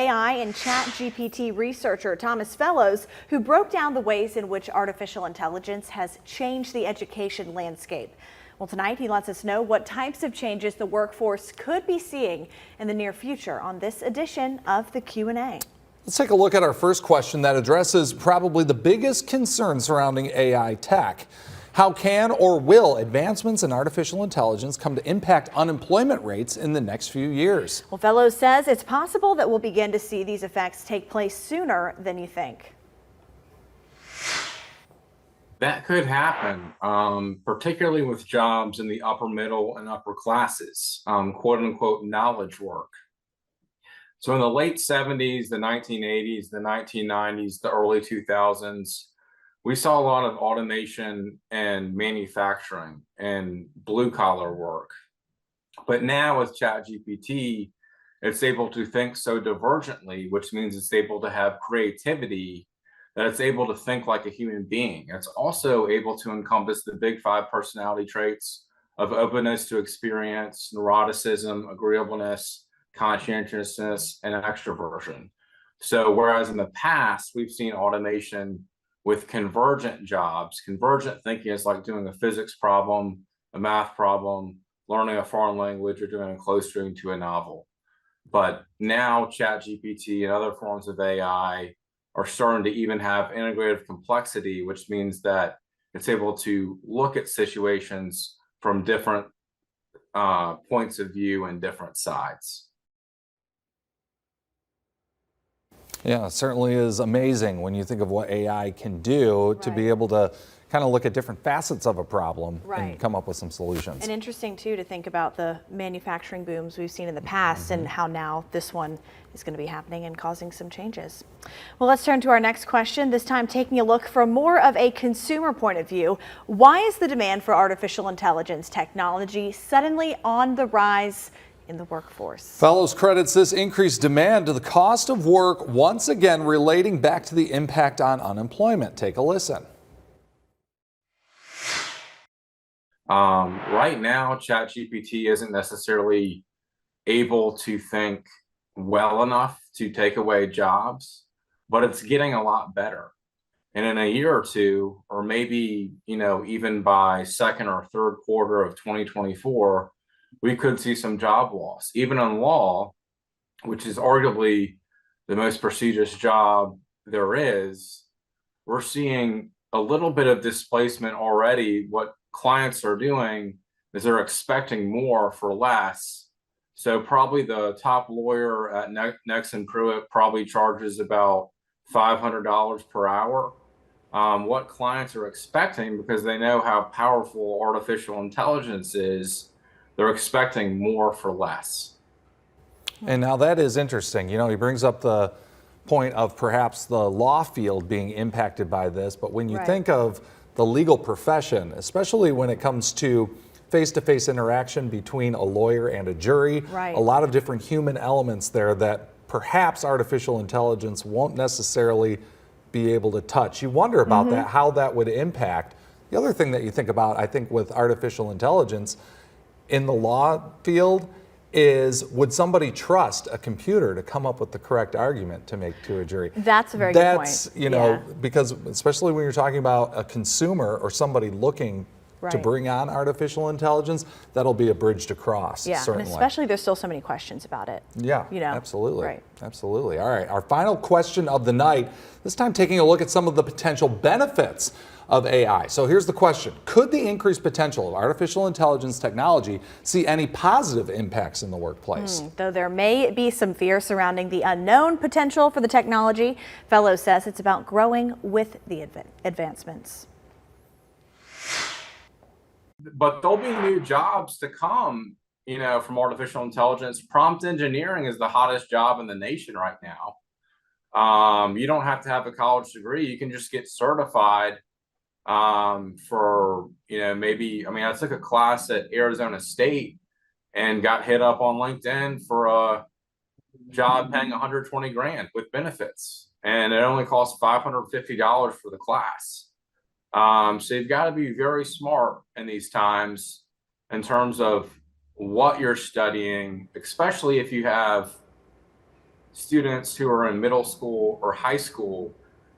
AI and ChatGPT researcher Thomas Fellows, who broke down the ways in which artificial intelligence has changed the education landscape. Well, tonight he lets us know what types of changes the workforce could be seeing in the near future on this edition of the Q&A. Let's take a look at our first question that addresses probably the biggest concern surrounding AI tech. How can or will advancements in artificial intelligence come to impact unemployment rates in the next few years? Well, Fellows says it's possible that we'll begin to see these effects take place sooner than you think. That could happen, particularly with jobs in the upper middle and upper classes, quote unquote knowledge work. So in the late 70s, the 1980s, the 1990s, the early 2000s, we saw a lot of automation and manufacturing and blue collar work. But now with ChatGPT, it's able to think so divergently, which means it's able to have creativity, that it's able to think like a human being. It's also able to encompass the big 5 personality traits of openness to experience, neuroticism, agreeableness, conscientiousness, and extroversion. So whereas in the past, we've seen automation with convergent jobs. Convergent thinking is like doing a physics problem, a math problem, learning a foreign language, or doing a close reading to a novel. But now ChatGPT and other forms of AI are starting to even have integrative complexity, which means that it's able to look at situations from different points of view and different sides. Yeah, it certainly is amazing when you think of what AI can do to be able to kind of look at different facets of a problem and come up with some solutions. And interesting too to think about the manufacturing booms we've seen in the past and how now this one is going to be happening and causing some changes. Well, let's turn to our next question, this time taking a look from more of a consumer point of view. Why is the demand for artificial intelligence technology suddenly on the rise in the workforce? Fellows credits this increased demand to the cost of work, once again relating back to the impact on unemployment. Take a listen. Right now, ChatGPT isn't necessarily able to think well enough to take away jobs, but it's getting a lot better. And in a year or two, or maybe, even by second or third quarter of 2024, we could see some job loss. Even in law, which is arguably the most prestigious job there is, we're seeing a little bit of displacement already. What clients are doing is they're expecting more for less. So probably the top lawyer at Nexon Pruitt probably charges about $500 per hour. What clients are expecting, because they know how powerful artificial intelligence is, they're expecting more for less. And now that is interesting. He brings up the point of perhaps the law field being impacted by this, but when you think of the legal profession, especially when it comes to face-to-face interaction between a lawyer and a jury, a lot of different human elements there that perhaps artificial intelligence won't necessarily be able to touch. You wonder about that, how that would impact. The other thing that you think about, I think, with artificial intelligence in the law field is, would somebody trust a computer to come up with the correct argument to make to a jury? That's a very good point. Because especially when you're talking about a consumer or somebody looking to bring on artificial intelligence, that'll be a bridge to cross, certainly. And especially there's still so many questions about it. Absolutely. Absolutely. All right, our final question of the night, this time taking a look at some of the potential benefits of AI. So here's the question. Could the increased potential of artificial intelligence technology see any positive impacts in the workplace? Though there may be some fear surrounding the unknown potential for the technology, Fellows says it's about growing with the advancements. But there'll be new jobs to come, from artificial intelligence. Prompt engineering is the hottest job in the nation right now. You don't have to have a college degree. You can just get certified for, I took a class at Arizona State and got hit up on LinkedIn for a job paying 120 grand with benefits. And it only costs $550 for the class. So you've got to be very smart in these times in terms of what you're studying, especially if you have students who are in middle school or high school,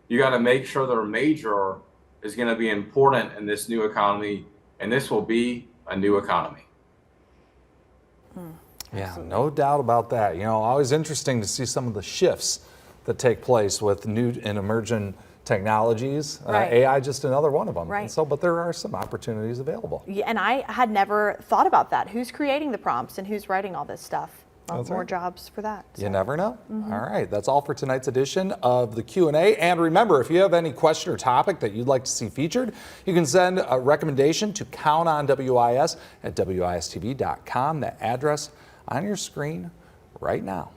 you got to make sure their major is going to be important in this new economy, and this will be a new economy. Yeah, no doubt about that. You know, always interesting to see some of the shifts that take place with new and emerging technologies. Right. AI just another one of them. Right. And so, but there are some opportunities available. Yeah, and I had never thought about that. Who's creating the prompts and who's writing all this stuff? Well, That's more right. jobs for that. You never know. All right, that's all for tonight's edition of the Q&A. And remember, if you have any question or topic that you'd like to see featured, you can send a recommendation to countonwis@wistv.com. That address on your screen right now.